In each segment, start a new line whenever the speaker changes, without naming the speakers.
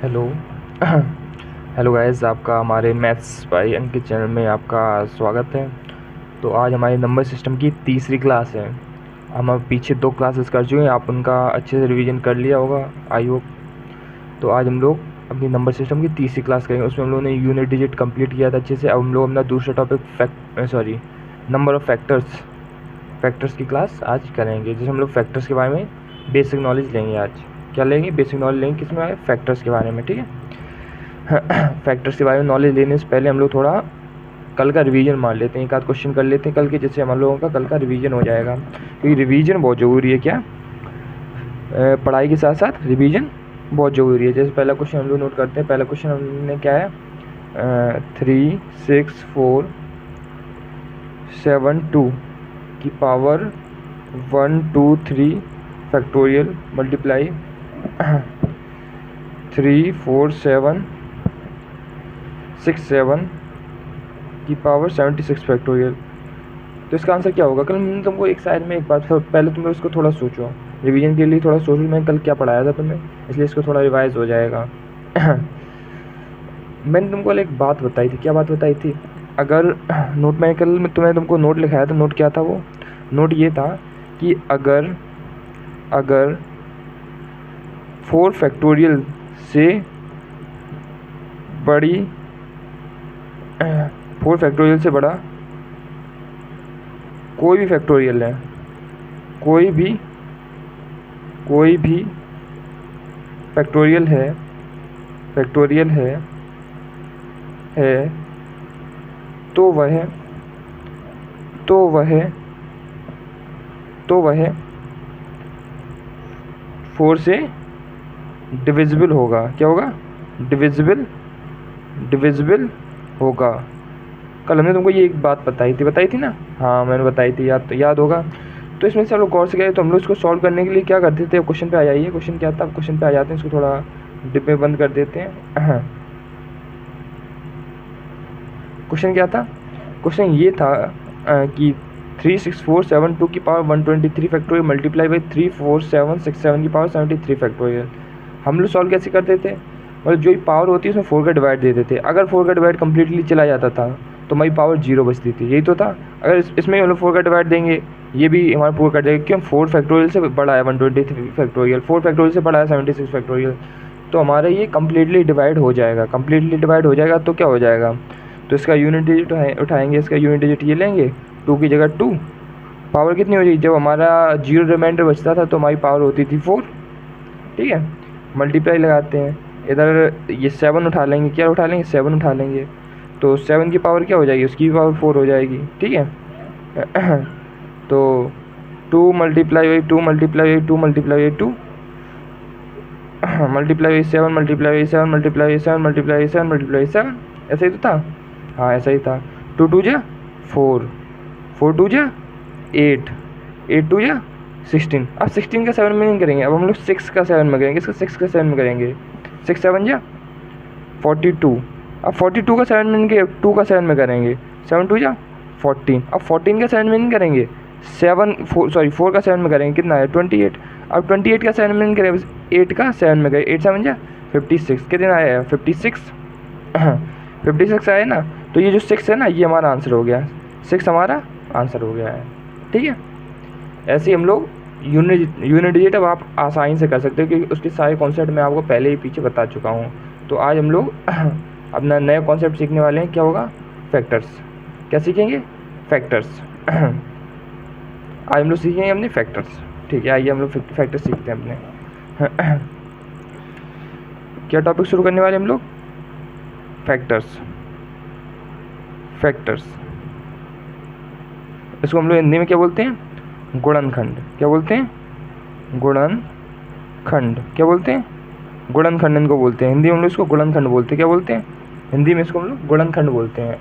Hello. Hello guys, आपका हमारे maths by Ankit channel में आपका स्वागत है। तो आज हमारी नंबर सिस्टम की तीसरी क्लास है। हम अब पीछे 2 क्लासेस कर चुके हैं, आप उनका अच्छे से रिवीजन कर लिया होगा आई होप। तो आज हम लोग अपनी नंबर सिस्टम की तीसरी क्लास करेंगे। उसमें हम लोगों ने यूनिट डिजिट कंप्लीट किया था अच्छे से। अब हम लोग अपना दूसरा टॉपिक नंबर ऑफ़ फैक्टर्स की क्लास आज करेंगे, जिसमें हम लोग फैक्टर्स के बारे में बेसिक नॉलेज लेंगे। आज क्या लेंगे? बेसिक नॉलेज लेंगे। किसमें? फैक्टर्स के बारे में, ठीक है। फैक्टर्स के बारे में नॉलेज लेने से पहले हम लोग थोड़ा कल का रिवीजन मार लेते हैं, एक आध क्वेश्चन कर लेते हैं कल के, जिससे हम लोगों का कल का रिवीजन हो जाएगा। क्योंकि रिवीजन बहुत ज़रूरी है। क्या पढ़ाई के साथ साथ रिवीजन बहुत ज़रूरी है। जैसे पहला क्वेश्चन हम लोग नोट करते हैं। पहला क्वेश्चन हमने क्या है, 3, 6, 4, 7, 2 की पावर 1, 2, 3 फैक्टोरियल मल्टीप्लाई 3, 4, 7, 6, 7 की पावर 76 फैक्टोरियल। तो इसका आंसर क्या होगा? कल मैंने तुमको एक साइड में एक बात, पहले तुम इसको थोड़ा सोचो, रिवीजन के लिए थोड़ा सोचो। मैं कल क्या पढ़ाया था तुम्हें, इसलिए इसको थोड़ा रिवाइज हो जाएगा। मैंने तुमको कल एक बात बताई थी। क्या बात बताई थी? अगर नोट में कल तुम्हें तुमको नोट लिखाया था। नोट क्या था वो? नोट ये था कि अगर 4 फैक्टोरियल से बड़ी 4 फैक्टोरियल से बड़ा कोई भी फैक्टोरियल है, कोई भी फैक्टोरियल है तो वह 4 से डिविजिबल होगा। क्या होगा? डिविजिबल होगा। कल हमने तुमको ये एक बात बताई थी ना? हाँ, मैंने बताई थी, याद होगा। तो इसमें से हम लोग गौर से गए, तो हम लोग इसको सॉल्व करने के लिए क्या करते थे? क्वेश्चन पे आ जाइए। क्वेश्चन क्या था? क्वेश्चन पे आ जाते हैं, इसको थोड़ा डिब्बे बंद कर देते हैं। क्वेश्चन क्या था? क्वेश्चन ये था कि 3, 6, 4, 7, 2 की पावर 123 फैक्टोरियल मल्टीप्लाई बाई 3, 4, 7, 6, 7 की पावर 73 फैक्टोरियल। हम लोग सॉल्व कैसे करते थे? मतलब जो पावर होती है उसमें 4 का डिवाइड दे देते। अगर 4 का डिवाइड कम्प्लीटली चला जाता था तो हमारी पावर 0 बचती थी। यही तो था। अगर इसमें हम लोग 4 का डिवाइड देंगे, ये भी हमारा पूरा कट जाएगा। क्यों? 4 फैक्टोरियल से बड़ा है 123 फैक्टोरियल, 4 फैक्टोरियल से बड़ा है 76 फैक्टोरियल। तो हमारा ये कम्प्लीटली डिवाइड हो जाएगा। तो क्या हो जाएगा? तो इसका यूनिट डिजिट उठाएंगे। इसका यूनिट डिजिट ये लेंगे, 2 की जगह 2। पावर कितनी हो जाएगी? जब हमारा 0 रिमाइंडर बचता था तो हमारी पावर होती थी 4। ठीक है, मल्टीप्लाई लगाते हैं। इधर ये 7 उठा लेंगे। क्या उठा लेंगे? 7 उठा लेंगे। तो 7 की पावर क्या हो जाएगी? उसकी भी पावर 4 हो जाएगी। ठीक है। तो 2 multiply by 2 multiply by 2 multiply by 2 multiply by 7 multiply by 7 multiply by 7 multiply by 7 multiply by 7। ऐसा ही तो था। हाँ, ऐसा ही था। 2 2 जा 4, 4 2 जा 8, 8 2 जा 16। अब 16 का 7 में नहीं करेंगे, अब हम लोग 6 का 7 में करेंगे। इसका 6 का 7 में करेंगे। 6 7 जा 42। अब 42 का 7 में नहीं करेंगे, 2 का 7 में करेंगे। 7 2 जा 14। अब 14 का 7 में नहीं करेंगे, 4 का 7 में करेंगे। कितना है? 28। अब 28 का 7 में नहीं करेंगे, 8 का 7 में करेंगे। 8 7 जा 56। कितना आया? 56। 56 आया ना? तो ये जो 6 है ना, ये हमारा आंसर हो गया। 6 हमारा आंसर हो गया है। ठीक है। ऐसे ही हम लोग यूनिट डिजिट अब आप आसानी से कर सकते हो, क्योंकि उसके सारे कॉन्सेप्ट मैं आपको पहले ही पीछे बता चुका हूँ। तो आज हम लोग अपना नया कॉन्सेप्ट सीखने वाले हैं। क्या होगा? फैक्टर्स। क्या सीखेंगे? फैक्टर्स। आज हम लोग सीखेंगे अपने फैक्टर्स। ठीक है, आइए हम लोग फैक्टर्स सीखते हैं अपने। क्या टॉपिक शुरू करने वाले हम लोग? फैक्टर्स। इसको हम लोग हिंदी में क्या बोलते हैं? गुणनखंड। क्या बोलते हैं? गुणनखंड। क्या बोलते हैं? गुणनखंड इनको बोलते हैं। हिंदी में हम लोग इसको गुणनखंड बोलते हैं। क्या बोलते हैं? हिंदी में इसको हम लोग गुणनखंड बोलते हैं।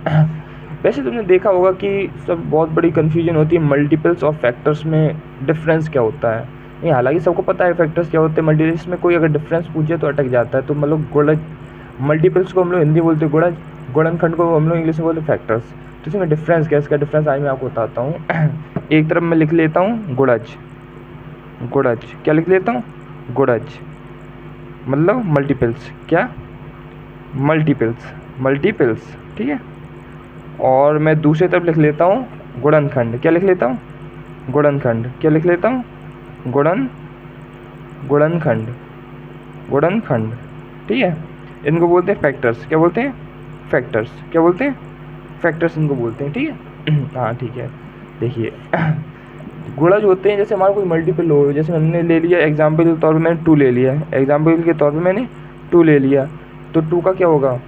वैसे तुमने देखा होगा कि सब बहुत बड़ी कन्फ्यूजन होती है मल्टीपल्स और फैक्टर्स में डिफरेंस क्या होता है। नहीं, हालांकि सबको पता है फैक्टर्स क्या होते हैं। मल्टीपल्स में कोई अगर डिफरेंस पूछे तो अटक जाता है। तो मतलब मल्टीपल्स को हम लोग हिंदी बोलते हैं गुणनखंड को हम लोग इंग्लिश में बोलते फैक्टर्स। तो इसमें डिफरेंस क्या है? इसका डिफरेंस आज मैं आपको बताता हूँ। एक तरफ मैं लिख लेता हूँ गुणज। क्या लिख लेता हूँ? गुणज। मतलब मल्टीपल्स, क्या मल्टीपल्स, मल्टीपल्स, ठीक है। और मैं दूसरी तरफ लिख लेता हूँ गुणनखंड, क्या लिख लेता हूँ गुणनखंड, क्या लिख लेता हूँ गुणनखंड, गुणनखंड, ठीक है। इनको बोलते हैं फैक्टर्स, क्या बोलते हैं फैक्टर्स, क्या बोलते हैं फैक्टर्स इनको बोलते हैं, ठीक है। हाँ ठीक है, देखिए गुणज होते हैं जैसे हमारा कोई मल्टीपल हो, जैसे हमने ले लिया एग्जाम्पल के तौर पर मैंने 2 ले लिया, एग्जाम्पल के तौर पे मैंने 2 ले लिया, तो 2 का क्या होगा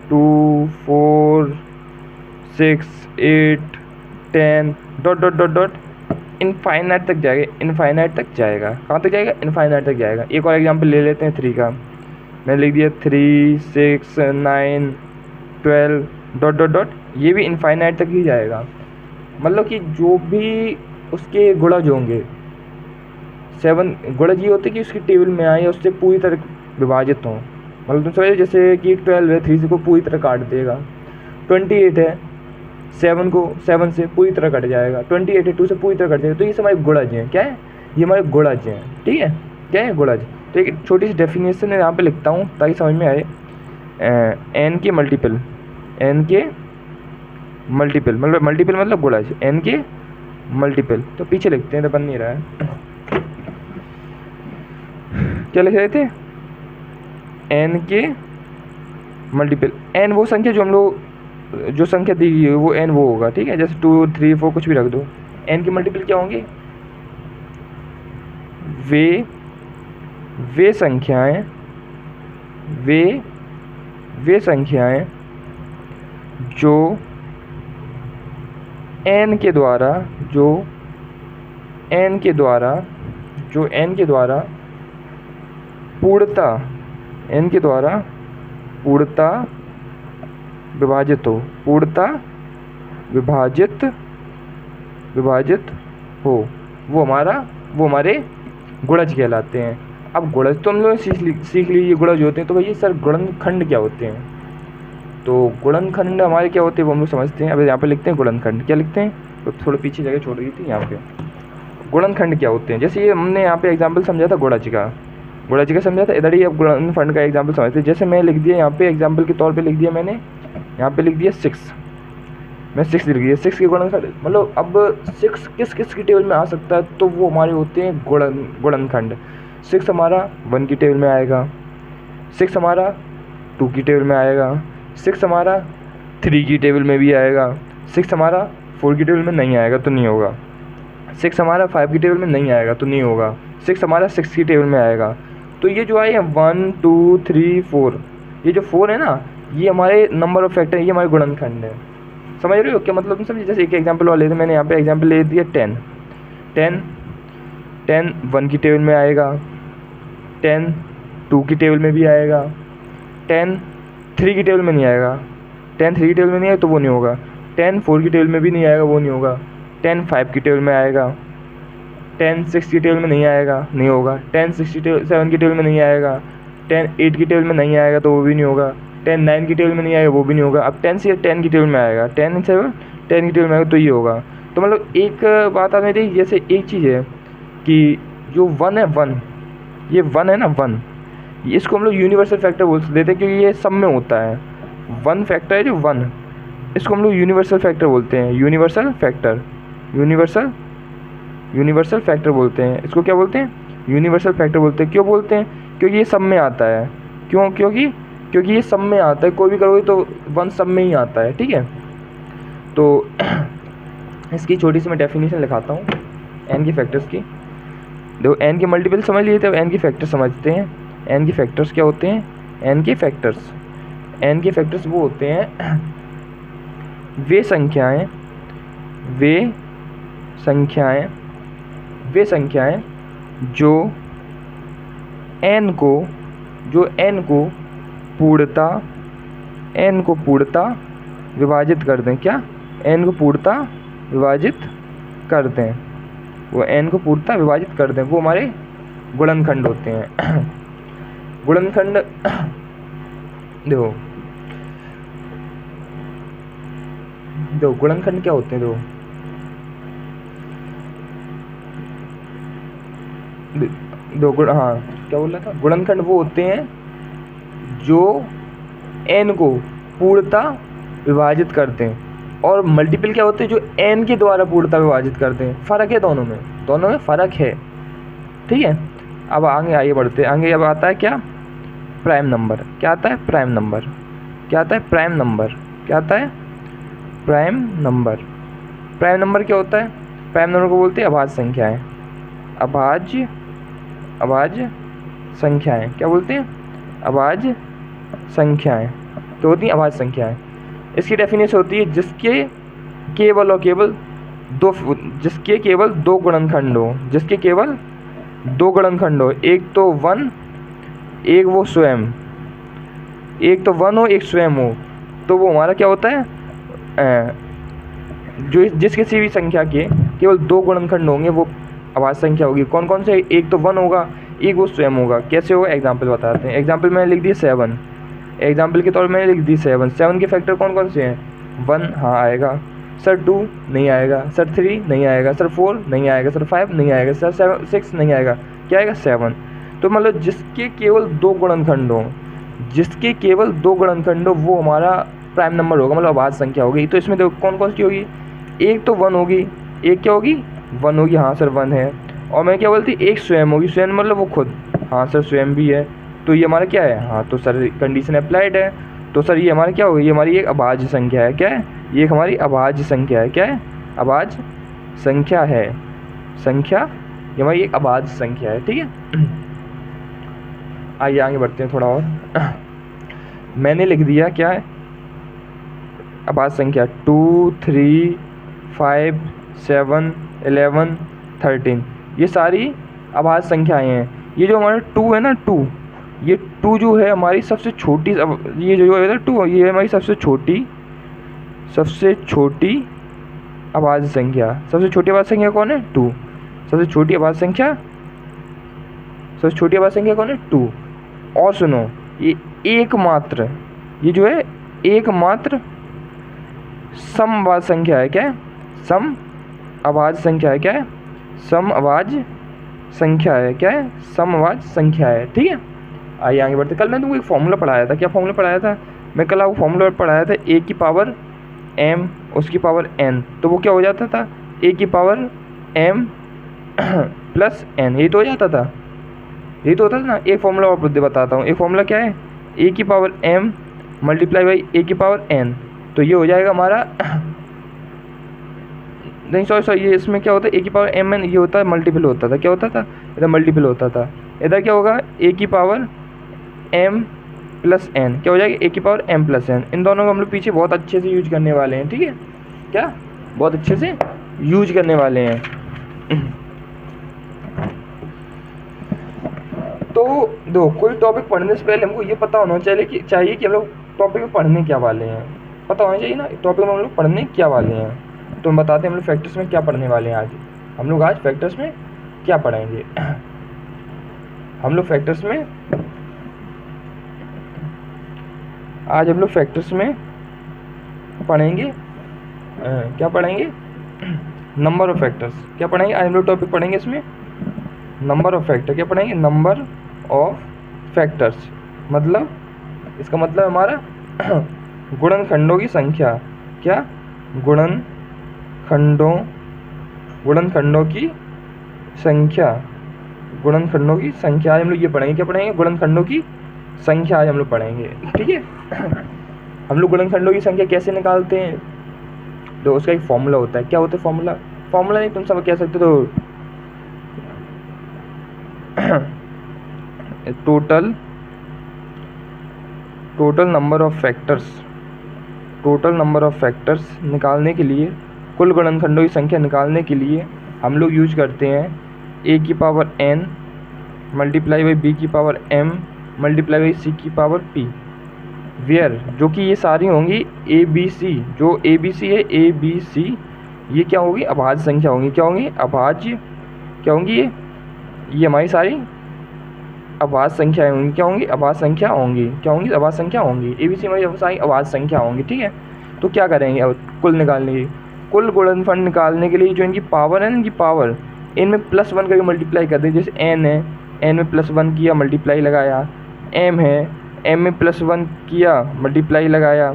2 4 6 8 10 dot dot dot dot infinite तक जाएगा, इनफाइनाइट तक जाएगा, कहाँ तक जाएगा इनफाइनाइट तक जाएगा। एक और एग्जाम्पल ले लेते हैं 3 का, मैंने लिख दिया 3 6 9 12 डॉट डॉट डॉट, ये भी इनफाइनाइट तक ही जाएगा। मतलब कि जो भी उसके गुणज होंगे 7 गुणज ये होते कि उसकी टेबल में आए या उससे पूरी तरह विभाजित हों। मतलब तुम समझो जैसे कि 12 है 3 से को पूरी तरह काट देगा, 28 है 7 से पूरी तरह कट जाएगा, 28 है 2 से पूरी तरह कट जाएगा। तो ये सब हमारे गुणज हैं, क्या है ये हमारे गुणज हैं, ठीक है, क्या है गुणज। तो एक छोटी सी डेफिनेशन यहाँ पे लिखता हूँ ताकि समझ में आए। एन के मल्टीपल, एन के मल्टीपल मतलब मल्टीपल मतलब गुणज, एन के मल्टीपल, तो पीछे लिखते हैं तो बन नहीं रहा है, क्या लिख रहे थे एन के मल्टीपल। एन वो संख्या जो हम लोग जो संख्या दी गई है वो एन वो होगा, ठीक है, जैसे 2 3 4 कुछ भी रख दो। एन के मल्टीपल क्या होंगे वे संख्याएं, वे संख्याएं जो एन के द्वारा पूर्णता विभाजित हो, पूर्णता विभाजित हो, वो हमारे गुणज कहलाते हैं। अब गुणज तो हम लोग सीख लीजिए गुणज होते हैं, तो भैया सर गुणनखंड क्या होते हैं। तो गुणनखंड हमारे क्या होते हैं वो हम लोग समझते हैं। अब यहाँ पे लिखते हैं गुणनखंड, क्या लिखते हैं, तो थोड़ा पीछे जगह छोड़ दी थी यहाँ पे। गुणनखंड क्या होते हैं, जैसे ये हमने यहाँ पे एग्जाम्पल समझा था गुणज का समझा था, इधर ही अब गुणनखंड का एग्जाम्पल समझते हैं। जैसे मैं लिख दिया यहाँ पे एग्जाम्पल के तौर पर लिख दिया मैंने, यहाँ पे लिख दिया 6, मैं 6 लिख दिया, 6 के गुणनखंड मतलब अब 6 किस की टेबल में आ सकता है, तो वो हमारे होते हैं गुणनखंड। 6 हमारा 1 की टेबल में आएगा, 6 हमारा 2 की टेबल में आएगा, 6 हमारा 3 की टेबल में भी आएगा, 6 हमारा 4 की टेबल में नहीं आएगा तो नहीं होगा, 6 हमारा 5 की टेबल में नहीं आएगा तो नहीं होगा, 6 हमारा 6 की टेबल में आएगा। तो ये जो आए हैं 1 2 3 4, ये जो 4 है ना ये हमारे नंबर ऑफ फैक्टर, ये हमारे गुणनखंड है। समझ रहे हो क्या मतलब तुम समझे। जैसे एक एग्जांपल और लेते मैंने यहाँ पे एग्जांपल ले दिया 10 1 की टेबल में आएगा, 10 2 की टेबल में भी आएगा, 10 3 की टेबल में नहीं आएगा, 10 3 की टेबल में नहीं आएगा तो वो नहीं होगा, 10 4 की टेबल में भी नहीं आएगा वो नहीं होगा, 10 5 की टेबल में आएगा, 10 6 की टेबल में नहीं आएगा नहीं होगा, 10 7 की टेबल में नहीं आएगा, 10 8 की टेबल में नहीं आएगा तो वो भी नहीं होगा, 10 9 की टेबल में नहीं आएगा वो भी नहीं होगा। अब 10 से 10 की टेबल में आएगा, 10 7 10 की टेबल में आएगा तो ये होगा। तो मतलब एक बात आपने देखी, जैसे एक चीज़ है कि जो 1 है 1, ये 1 है ना 1, इसको हम लोग यूनिवर्सल फैक्टर बोल देते हैं क्योंकि ये सब में होता है। 1 फैक्टर है जो 1, इसको हम लोग यूनिवर्सल फैक्टर बोलते हैं, यूनिवर्सल फैक्टर बोलते हैं। इसको क्या बोलते हैं यूनिवर्सल फैक्टर बोलते हैं। क्यों बोलते हैं, क्योंकि ये सब में आता है। क्यों, क्योंकि ये सब में आता है, कोई भी करोगे तो 1 सब में ही आता है, ठीक है। तो इसकी छोटी सी मैं डेफिनेशन लिखाता हूँ एन के फैक्टर्स की। देखो एन के मल्टीपल समझ लिए थे, एन के फैक्टर्स समझते हैं। एन के फैक्टर्स क्या होते हैं, एन के फैक्टर्स वो होते हैं वे संख्याएं जो एन को पूर्णता विभाजित कर दें। क्या, एन को पूर्णता विभाजित कर दें, वो एन को पूर्णता विभाजित कर दें, वो हमारे गुणनखंड होते हैं। गुणनखंड देखो गुणनखंड क्या होते हैं, हाँ क्या बोल रहा था, गुणनखंड वो होते हैं जो n को पूर्णतः विभाजित करते हैं, और मल्टीपल क्या होते हैं जो n के द्वारा पूर्णतः विभाजित करते हैं। फ़र्क है दोनों में फ़र्क है, ठीक है। अब आगे बढ़ते हैं। आगे अब आता है क्या, प्राइम नंबर। क्या आता है, प्राइम नंबर। क्या आता है, प्राइम नंबर। क्या आता है, प्राइम नंबर। प्राइम नंबर क्या होता है, प्राइम नंबर को बोलते हैं अभाज्य संख्याएं। अभाज्य संख्याएं क्या बोलते हैं, अभाज्य संख्याएं। तो होती हैं अभाज्य संख्याएं। इसकी डेफिनेशन होती है जिसके केवल और केवल दो गुणनखंड हो, जिसके केवल दो गुणनखंड हो, एक तो वन, एक वो स्वयं, एक तो वन हो एक स्वयं हो, तो वो हमारा क्या होता है, जो जिस किसी भी संख्या के केवल दो गुणनखंड होंगे वो अभाज्य संख्या होगी। कौन कौन से, एक तो वन होगा, एक वो स्वयं होगा। कैसे होगा, एग्जाम्पल बताते हैं। एग्जाम्पल मैंने लिख दिया 7, एग्जाम्पल के तौर पर मैंने लिख दी 7 के फैक्टर कौन कौन से हैं, 1 हाँ आएगा, सर 2 नहीं आएगा, सर 3 नहीं आएगा, सर 4 नहीं आएगा, सर 5 नहीं आएगा, सर 6 नहीं आएगा, क्या आएगा 7। तो मतलब जिसके केवल दो गुणनखंड हो, जिसके केवल दो गुणनखंड हो वो हमारा प्राइम नंबर होगा, मतलब अभाज्य संख्या होगी। तो इसमें देखो कौन कौन सी होगी, एक तो 1 होगी, एक क्या होगी 1 होगी, हाँ सर 1 है। और मैं क्या बोलती, एक स्वयं होगी, स्वयं मतलब वो खुद, हाँ सर स्वयं भी है। तो ये हमारा क्या है, हाँ तो सर कंडीशन अप्लाइड है। तो सर ये हमारी क्या होगी, ये हमारी एक अभाज्य संख्या है। क्या है, ये एक हमारी अभाज्य संख्या है। क्या है, अभाज्य संख्या है। संख्या ये हमारी एक अभाज्य संख्या है, ठीक है। आइए आगे बढ़ते हैं थोड़ा और। मैंने लिख दिया क्या है, अभाज्य संख्या 2, 3, 5, 7, 11, 13, ये सारी अभाज्य संख्याएं हैं। ये जो हमारा 2 है ना, 2, ये 2 जो है हमारी सबसे छोटी, ये जो है ना 2, ये हमारी सबसे छोटी अभाज्य संख्या। सबसे छोटी अभाज्य संख्या कौन है, 2। सबसे छोटी अभाज्य संख्या कौन है, 2। और सुनो, ये एकमात्र, ये जो है एकमात्र सम अभाज्य संख्या है। क्या है, सम अभाज्य संख्या है। क्या है, सम अभाज्य संख्या है। क्या है, सम अभाज्य संख्या है, ठीक है। आइए आगे बढ़ते। कल मैंने तुमको एक फॉर्मूला पढ़ाया था। क्या फॉर्मूला पढ़ाया था, मैं कल आपको फॉर्मूला पढ़ाया था, a की पावर m उसकी पावर n। तो वो क्या हो जाता था, a की पावर m प्लस n, यही तो हो जाता था, यही तो होता था ना। एक फॉर्मूला और बताता हूँ। एक फॉर्मूला क्या है, a की power m multiply by a की पावर n। तो ये हो जाएगा हमारा नहीं सॉरी, ये इसमें क्या होता है, a की पावर m n, ये होता है मल्टीपल होता था। क्या होता था, इधर मल्टीपल होता था। इधर क्या होगा, a की पावर m प्लस n, क्या हो जाएगा a की पावर m प्लस n। इन दोनों को हम लोग पीछे बहुत अच्छे से यूज करने वाले हैं, ठीक है। क्या, बहुत अच्छे से यूज करने वाले हैं। तो दो कोई टॉपिक पढ़ने से पहले हमको ये पता होना चाहिए कि हम लोग टॉपिक में पढ़ने क्या वाले हैं। पता होना चाहिए ना टॉपिक में हम लोग पढ़ने क्या वाले हैं। तो हम बताते हैं हम लोग फैक्टर्स में क्या पढ़ने वाले हैं आज। हम लोग आज फैक्टर्स में क्या पढ़ेंगे, हम लोग फैक्टर्स में आज हम लोग फैक्टर्स में पढ़ेंगे क्या पढ़ेंगे, नंबर ऑफ फैक्टर्स। क्या पढ़ेंगे आज हम लोग टॉपिक पढ़ेंगे इसमें, नंबर ऑफ फैक्टर। क्या पढ़ेंगे, नंबर ऑफ फैक्टर्स। मतलब इसका मतलब हमारा गुणनखंडों की संख्या। क्या, गुणनखंडों की संख्या, गुणनखंडों की संख्या। आज हम लोग ये पढ़ेंगे। क्या पढ़ेंगे, गुणनखंडों की संख्या आज हम लोग पढ़ेंगे, ठीक है। हम लोग गुणनखंडों की संख्या कैसे निकालते हैं, तो उसका एक फॉर्मूला होता है। क्या होता है फॉर्मूला, फॉर्मूला नहीं तुम सब कह सकते, तो total number of factors, total number of factors निकालने के लिए, कुल गुणनखंडों की संख्या निकालने के लिए हम लोग यूज करते हैं a की power n multiply by b की power m multiply by c की पावर p, वेयर जो कि ये सारी होंगी a b c, जो a b c है a b c, ये क्या होगी, अभाज्य संख्या होंगी। क्या होंगी, अभाज्य, क्या होंगी, ये हमारी सारी अभाज्य संख्याएं होंगी। क्या होंगी, अभाज्य संख्या होंगी। क्या होंगी, अभाज्य संख्या होंगी। ए बी सी हमारी सारी अभाज्य संख्या होंगी, ठीक है। तो क्या करेंगे अब कुल निकालने की, कुल गुणनखंड निकालने के लिए जो इनकी पावर है, इनकी पावर इनमें +1 करके मल्टीप्लाई कर दें। जैसे n है n में +1 किया मल्टीप्लाई लगाया, m है m में +1 किया मल्टीप्लाई लगाया,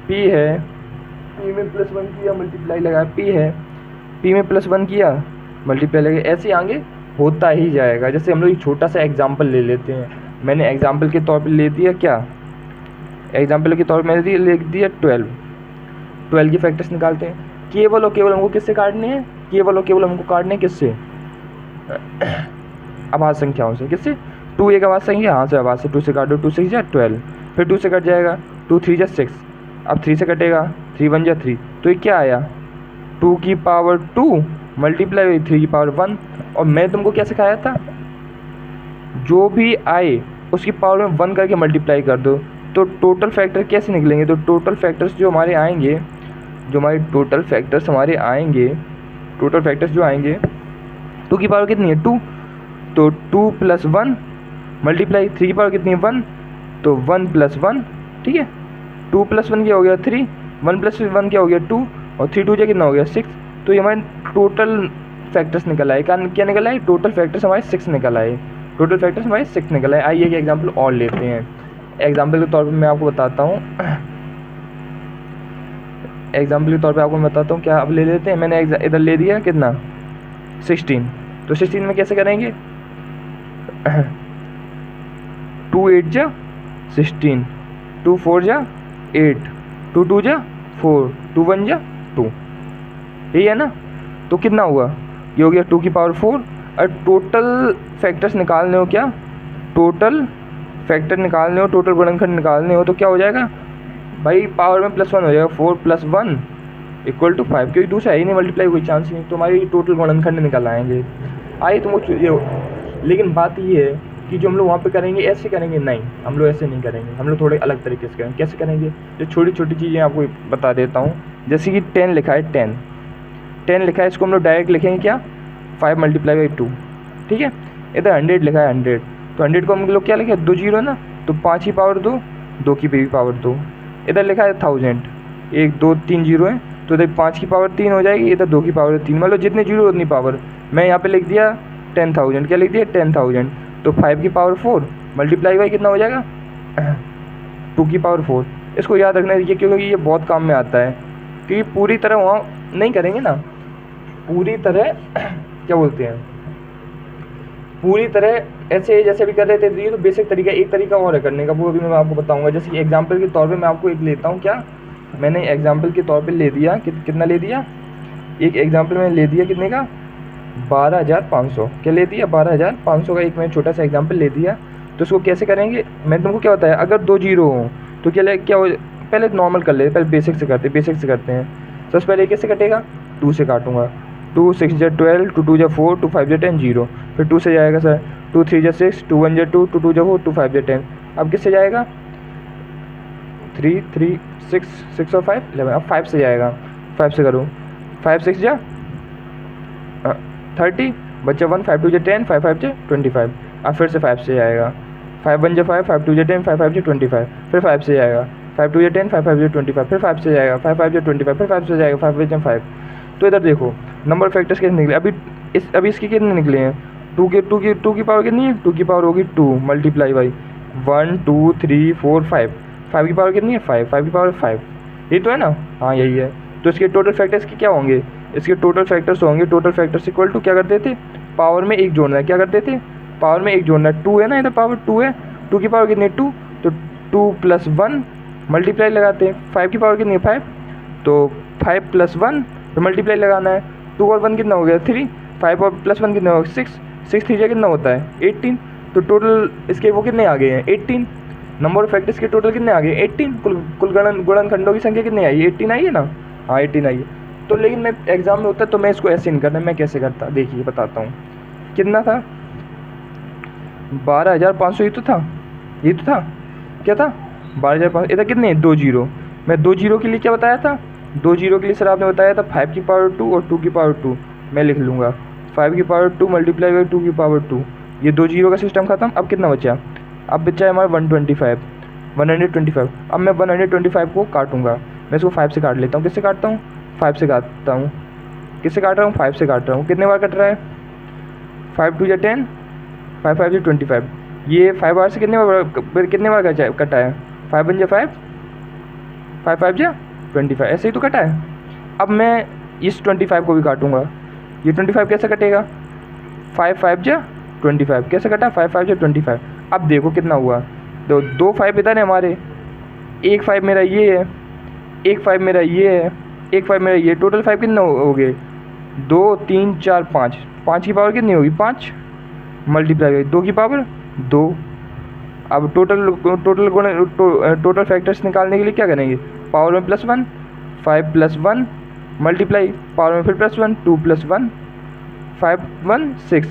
p है p में +1 किया मल्टीप्लाई लगाया, p है p में +1 किया मल्टीप्लाई लगाया। ऐसे आगे होता ही जाएगा। जैसे हम लोग एक छोटा सा एग्जाम्पल ले लेते हैं, मैंने एग्जाम्पल के तौर पे ले दिया क्या, एग्जाम्पल के तौर पे मैंने लिख दिया 12 के फैक्टर्स निकालते हैं। केवल और केवल हमको किससे काटने हैं, केवल और केवल हमको काटने हैं किससे, आवाज संख्याओं से। किससे, 2 एक आवाज संख्या, यहाँ से आवाज से 2 से काटो, 2 6 जा 12, फिर 2 से कट जाएगा, 2 3 जा 6, अब 3 से कटेगा, 3 1 जा 3, तो ये क्या आया 2 की पावर 2 मल्टीप्लाई 3 की पावर 1। और मैं तुमको क्या सिखाया था, जो भी आए उसकी पावर में 1 करके मल्टीप्लाई कर दो। तो टोटल फैक्टर कैसे निकलेंगे, तो टोटल फैक्टर्स जो हमारे आएंगे, जो हमारे टोटल फैक्टर्स हमारे आएंगे, टोटल फैक्टर्स जो आएंगे, 2 की पावर कितनी है 2, तो 2 + 1 मल्टीप्लाई 3 की पावर कितनी है 1, तो 1 + 1, ठीक है। 2 + 1 क्या हो गया 3, 1 + 1 क्या हो गया 2, और 3 2 जा कितना हो गया 6। तो ये हमारे टोटल फैक्टर्स निकल आए। क्या निकल आए, टोटल फैक्टर्स हमारे 6 निकल आए, टोटल फैक्टर्स हमारे 6 निकल आए। आइए एक एग्जाम्पल और लेते हैं। एग्जाम्पल के तौर पे मैं आपको बताता हूँ, एग्जाम्पल के तौर पे आपको मैं बताता हूँ क्या। अब ले लेते हैं, मैंने इधर ले दिया कितना 16, तो 16 में कैसे करेंगे 2 8 जा 16, 2 4 जा 8, 2 2 जा 4, 2 1 जा 2, यही है ना। तो कितना हुआ, ये हो गया 2 की पावर 4। और टोटल फैक्टर्स निकालने हो, क्या टोटल फैक्टर निकालने हो, टोटल गुणनखंड निकालने हो, तो क्या हो जाएगा भाई, पावर में +1 हो जाएगा, 4 + 1 = 5, क्योंकि दूसरा है ही नहीं, मल्टीप्लाई कोई चांस नहीं, तो हमारी टोटल गुणनखंड निकल आएंगे। आइए तुमको ये, लेकिन बात ये है कि जो हम लोग वहाँ पे करेंगे ऐसे करेंगे नहीं, हम लोग ऐसे नहीं करेंगे, हम लोग थोड़े अलग तरीके से करेंगे। कैसे करेंगे, जो छोटी छोटी चीज़ें आपको बता देता हूँ। जैसे कि 10 लिखा है, 10 लिखा है, इसको हम लोग डायरेक्ट लिखेंगे क्या 5 × 2, ठीक है। इधर 100 लिखा है 100, तो 100 को हम लोग क्या लिखे 2 0 ना, तो 5 की पावर 2, 2 की भी पावर 2। इधर लिखा है 1000, 1 2 3 0 है, तो इधर 5 की पावर 3 हो जाएगी, इधर 2 की पावर 3, मतलब जितने जीरो उतनी पावर। मैं यहाँ पे लिख दिया 10,000, क्या लिख दिया 10,000, तो 5 की पावर 4 मल्टीप्लाई बाई कितना हो जाएगा 2 की पावर 4। इसको याद रखना है क्योंकि ये बहुत काम में आता है, क्योंकि पूरी तरह वहाँ नहीं करेंगे ना, पूरी तरह क्या बोलते हैं, पूरी तरह ऐसे जैसे भी कर रहे थे। ये तो बेसिक तरीका, एक तरीका और है करने का, वो अभी मैं आपको बताऊंगा। जैसे कि एग्जांपल के तौर पे मैं आपको एक लेता हूँ, क्या मैंने एग्जांपल के तौर पे ले दिया कितना ले दिया, एक एग्जांपल में ले दिया कितने का 12,500, क्या ले दिया 12,500 का एक मैंने छोटा सा एग्जाम्पल ले दिया। तो उसको कैसे करेंगे, मैंने तुमको क्या बताया, अगर 2 0 हो तो क्या हो, पहले नॉर्मल कर ले, पहले बेसिक से करते हैं। सबसे पहले कैसे कटेगा, 2 से काटूंगा, 2 6 जा 12, 2 2 जा 4, 2 5 जा 10 0, फिर 2 से जाएगा सर, 2 3 जा 6, 2 1 जा 2, 2 2 जा 4, 2 5 जा 10। अब किससे जाएगा 3 3 6 6 और 5 11, अब 5 से जाएगा, 5 से करो, 5 6 जा 30, बच्चा 1, 5 2 जा 10, 5 5 जा 25। अब फिर से 5 से जाएगा, 5 1 जा 5, 5 2 जा 10, 5 5 जा 25, फिर 5 से जाएगा, 5 2 जा 10, 5 5 जा 25, फिर 5 से जाएगा, 5 5 जा 25, फिर 5 से जाएगा, 5 5 जा 5। तो इधर देखो नंबर फैक्टर्स कैसे निकले, अभी इसके कितने निकले हैं, 2 की पावर कितनी है, 2 की पावर होगी 2 मल्टीप्लाई बाई 1 2 3 4 5, 5 की पावर कितनी है 5 की पावर 5, ये तो है ना, हाँ यही है। तो इसके टोटल फैक्टर्स के क्या होंगे, इसके टोटल फैक्टर्स होंगे, टोटल फैक्टर्स इक्वल टू क्या करते थे, पावर में 1 जोड़ना है, क्या करते थे पावर में 1 जोड़ना है, 2 है ना, इधर पावर 2 है, 2 की पावर कितनी है 2, तो 2 + 1 मल्टीप्लाई लगाते हैं, 5 की पावर कितनी है 5, तो 5 + 1 तो मल्टीप्लाई लगाना है, 2 और 1 कितना हो गया 3, 5 और +1 कितना होगा 6, 6 3 जा कितना होता है 18। तो टोटल इसके वो कितने आ गए हैं 18, नंबर ऑफ फैक्टर्स के टोटल कितने आ गए 18, कुल गुणनखंडों की संख्या कितनी आई 18 आई है ना, हाँ 18 आई है। तो लेकिन मैं एग्जाम में होता तो मैं इसको ऐसे नहीं करना, मैं कैसे करता देखिए बताता हूँ। कितना था 12,500, ये तो था क्या था 12,500, इधर कितने 2 0, मैं 2 0 के लिए क्या बताया था, 2 0 के लिए सर आपने बताया था 5 की पावर 2 और 2 की पावर 2, मैं लिख लूँगा 5 की पावर 2 मल्टीप्लाई बाई 2 की पावर 2, ये 2 0 का सिस्टम खत्म। अब कितना बचा, अब बचा है हमारा 125। अब मैं 125 को काटूंगा, मैं इसको 5 से काट लेता हूँ, किससे काटता हूँ 5 से काटता हूँ, किससे काट रहा हूँ 5 से काट रहा हूँ, कितने बार कट रहा है 5 2 जा 10, 5 5 से 25, ये 5 आर से कितने बार कटा है? 5 1 जा 5, 5 5 जा 25, ऐसे ही तो कटा है। अब मैं इस 25 को भी काटूंगा, ये 25 कैसे कटेगा? 5 5 जा 25 कैसे कटा? 5 5 जा 25। अब देखो कितना हुआ, तो 2 5 इधर है हमारे, 1 5 मेरा ये है, 1 5 मेरा ये है, 1 5 मेरा ये, टोटल 5 कितना हो गए? 2 3 4 5, 5 की पावर कितनी होगी? 5 मल्टीप्लाई 2 की पावर 2। अब टोटल फैक्टर्स निकालने के लिए क्या करेंगे? पावर में +1, 5 + 1 मल्टीप्लाई पावर में फिर +1, 2 + 1, 5 1 6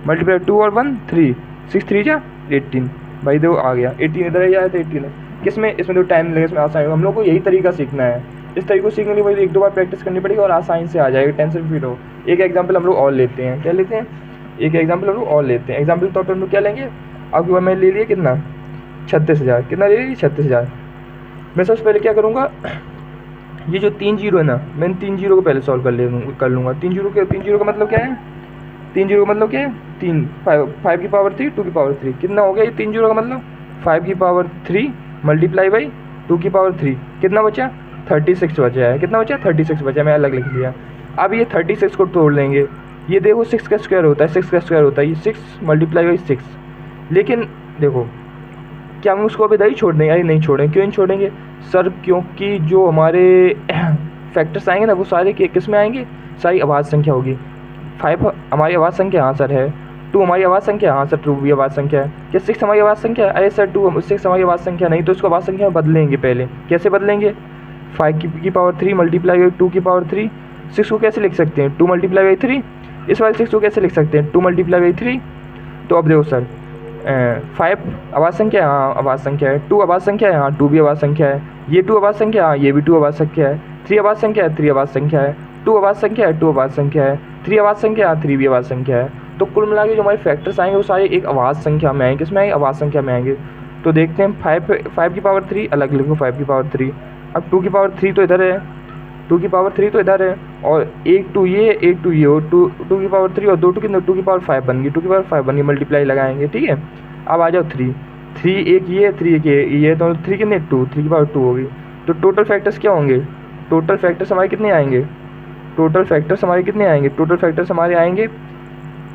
मल्टीप्लाई 2 और 1 3, 6 3 जा 18। भाई देखो आ गया 18, इधर ही आया था 18 है। किसमें? इसमें तो टाइम लगेगा, इसमें आसान है। हम लोग को यही तरीका सीखना है। इस तरीके को सीखने के लिए 1-2 बार प्रैक्टिस करनी पड़ेगी और आसानी से आ जाएगा, टेंशन फ्री रहो। एक एग्जाम्पल हम लोग और लेते हैं, क्या लेते हैं? एक एग्जाम्पल हम लोग और लेते हैं। एग्जाम्पल तौर पर हम लोग क्या लेंगे? अब मैं ले लिए कितना? 36,000। कितना ले लिए? 36,000। मैं सबसे पहले क्या करूँगा, ये जो 3 जीरो है ना, मैं 3 जीरो को पहले सॉल्व कर लूँगा। 3 जीरो का मतलब क्या है? 3 जीरो का मतलब क्या है? 3 5 की पावर 3 2 की पावर 3 कितना हो गया? ये 3 जीरो का मतलब 5 की पावर 3 मल्टीप्लाई बाई 2 की पावर 3 कितना बचा? 36 बचा है। कितना बचा? 36 बचा, मैं अलग लिख लिया। अब ये 36 को तोड़ लेंगे, ये देखो 6 का स्क्वायर होता है, 6 का स्क्वायर होता है, ये 6 मल्टीप्लाई बाई 6। लेकिन देखो क्या हम उसको अभी इधर ही छोड़ देंगे? अरे नहीं छोड़ेंगे। क्यों नहीं छोड़ेंगे सर? क्योंकि जो हमारे फैक्टर्स आएंगे ना वो सारे किस में आएंगे? सारी आवाज़ संख्या होगी। 5 हमारी आवाज़ संख्या, हाँ सर है। 2 हमारी आवाज़ संख्या, हाँ सर 2 भी आवाज़ संख्या है। क्या 6 हमारी आवाज़ संख्या है? अरे सर 6 हमारी आवाज़ संख्या नहीं, तो इसको आवाज़ संख्या में बदलेंगे। पहले कैसे बदलेंगे? 5 की पावर 3 मल्टीप्लाई बाई 2 की पावर 3। 6 को कैसे लिख सकते हैं? 2 मल्टीप्लाई बाई 3। इस वाले 6 को कैसे लिख सकते हैं? 2 मल्टीप्लाई बाई 3। तो अब देखो सर 5 आवाज़ संख्या है, हाँ आवाज़ संख्या है। 2 आवाज़ संख्या है, हाँ 2 भी आवाज़ संख्या है। ये 2 आवाज़ संख्या है, हाँ ये भी 2 आवाज़ संख्या है। 3 आवाज़ संख्या है, 3 आवाज़ संख्या है। 2 आवाज़ संख्या है, 2 आवाज़ संख्या है। 3 आवाज़ संख्या है, 3 भी आवाज़ संख्या है। तो कुल मिला के जो हमारे फैक्टर्स आएंगे वो सारे एक आवाज़ संख्या में आएंगे। किसमें आएंगे? आवाज़ संख्या में आएंगे। तो देखते हैं 5 की पावर 3 अलग लिखो, 5 की पावर 3। अब 2 की पावर 3 तो इधर है, 2 की पावर 3 तो इधर है, और एक 2 ये, एक 2 ये, और 2 की पावर 3 और 2 कितने? 2 की पावर 5 बन गई, 2 की पावर 5 बन गई, मल्टीप्लाई लगाएंगे। ठीक है, अब आ जाओ 3 एक ये, 3 एक ये, तो 3 कितने? 2, 3 की पावर 2 होगी। तो टोटल फैक्टर्स क्या होंगे? टोटल फैक्टर्स हमारे कितने आएंगे? टोटल फैक्टर्स हमारे कितने आएंगे? टोटल फैक्टर्स हमारे आएंगे,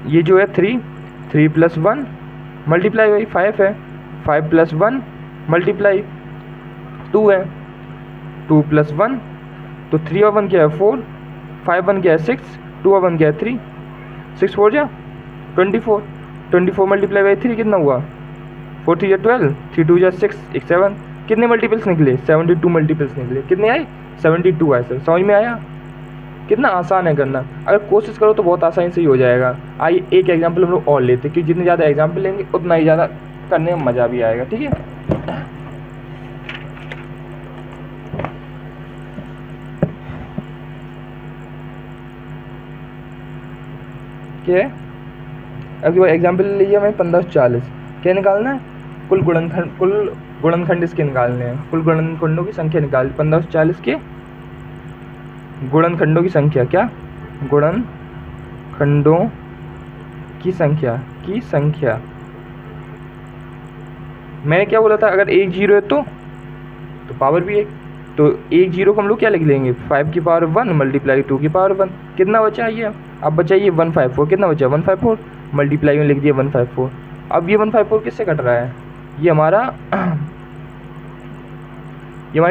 ये जो है 3 + 1 मल्टीप्लाई बाई 5 है, 5 + 1 मल्टीप्लाई 2 है, 2 + 1, तो 3 और 1 क्या है? 4, 5 1 क्या है? 6, 2 और 1 क्या है? 3, 6 4 जा 24, 24 मल्टीप्लाई बाई 3 कितना हुआ? 4 3 जा 12, 3 2 जा 6, 1 7। कितने मल्टीपल्स निकले? 72 मल्टीपल्स निकले। कितने आए? 72 आए। सर समझ में आया? कितना आसान है करना, अगर कोशिश करो तो बहुत आसानी से ही हो जाएगा। आइए एक एग्जाम्पल हम लोग और लेते हैं, क्योंकि जितने ज़्यादा एग्जाम्पल लेंगे उतना ही ज़्यादा करने में मज़ा भी आएगा। ठीक है, क्या है? अब एग्जाम्पल लिया मैं 15 40। क्या निकालना है? कुल गुणनखंड इसके निकालने हैं। कुल गुणनखंडों की संख्या निकाल, 15 40 के गुणनखंडों की संख्या। क्या? गुणनखंडों की संख्या मैंने क्या बोला था? अगर एक जीरो है तो पावर भी 1, तो एक जीरो को हम लोग क्या लिख लेंगे? 5 की पावर 1 मल्टीप्लाई 2 की पावर 1। कितना बचा ये? अब बचा ये 154। कितना बचा? 154 मल्टीप्लाई में लिख दिया 154। अब ये 154 किससे कट रहा है? ये हमारा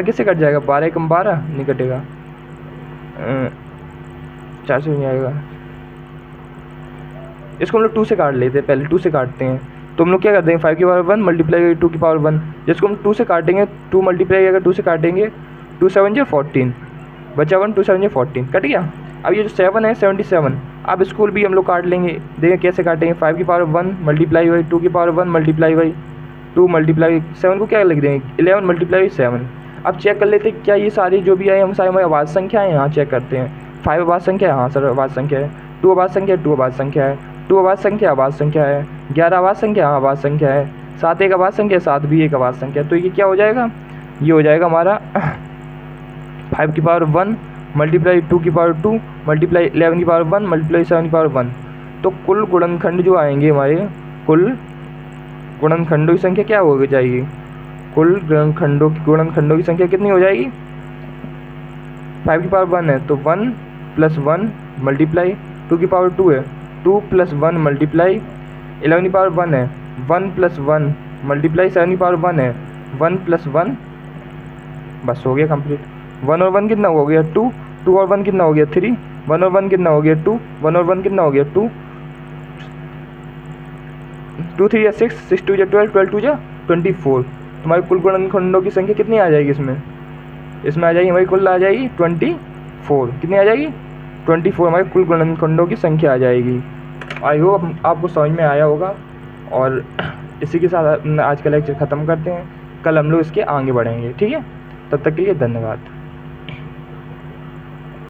किससे कट जाएगा? 12 कम 12 नहीं कटेगा, 4 से नहीं आएगा। इसको हम लोग 2 से काट लेते हैं, पहले 2 से काटते हैं। तो हम लोग क्या करते हैं? 5 की पावर 1 मल्टीप्लाई 2 की पावर 1, जिसको हम 2 से काटेंगे, 2 मल्टीप्लाई अगर 2 से काटेंगे, 2 7 जा 14 बचा 1, 2 7 जा 14 कट गया। अब ये जो 7 है 77। अब इसको भी हम लोग काट लेंगे, देखें कैसे काटेंगे। 5 की पावर 1 मल्टीप्लाई बाई 2 की पावर 1 मल्टीप्लाई बाई 2 मल्टीप्लाई 7 को क्या लिख देंगे? 11 मल्टीप्लाई 7। अब चेक कर लेते हैं क्या ये सारी जो भी आए हम सारे हमारे आवाज़ संख्या है। यहाँ चेक करते हैं। 5 आवाज़ संख्या है, हाँ सर आवाज़ संख्या है। 2 आवाज़ संख्या है, 2 आवाज़ संख्या है। 2 आवाज़ संख्या आवाज़ संख्या है। 11 आवाज़ संख्या, हाँ आवाज़ संख्या है। 7 एक आवाज़ संख्या, 7 भी एक आवाज़ संख्या। तो ये क्या हो जाएगा? ये हो जाएगा हमारा 5 की पावर 1 मल्टीप्लाई 2 की पावर 2 मल्टीप्लाई 11 की पावर 1 मल्टीप्लाई 7 की पावर 1। तो कुल गुणनखंड जो आएंगे हमारे कुल गुणनखंडों की संख्या क्या हो जाएगी, कुल गुणनखंडों की संख्या कितनी हो जाएगी, 5 की पावर 1 है तो 1 + 1 मल्टीप्लाई 2 की पावर 2 है 2 + 1 मल्टीप्लाई 11 की पावर 1 है 1 + 1 मल्टीप्लाई 7 की पावर 1 है 1 + 1, बस हो गया कंप्लीट। 1 और 1 कितना हो गया 2, 2 और 1 कितना हो गया 3, 1 और 1 कितना हो गया 2, 1 और 1 कितना हो गया 2, 2 3 या 6, 6 2 या 12, 12 2 या 24। तुम्हारी कुल गुणनखंडों की संख्या कितनी आ जाएगी इसमें आ जाएगी हमारी कुल आ जाएगी 24। कितनी आ जाएगी 24 हमारे कुल गुणनखंडों की संख्या आ जाएगी। आई होप आपको समझ में आया होगा। और इसी के साथ आज का लेक्चर ख़त्म करते हैं, कल हम लोग इसके आगे बढ़ेंगे। ठीक है, तब तक के लिए धन्यवाद।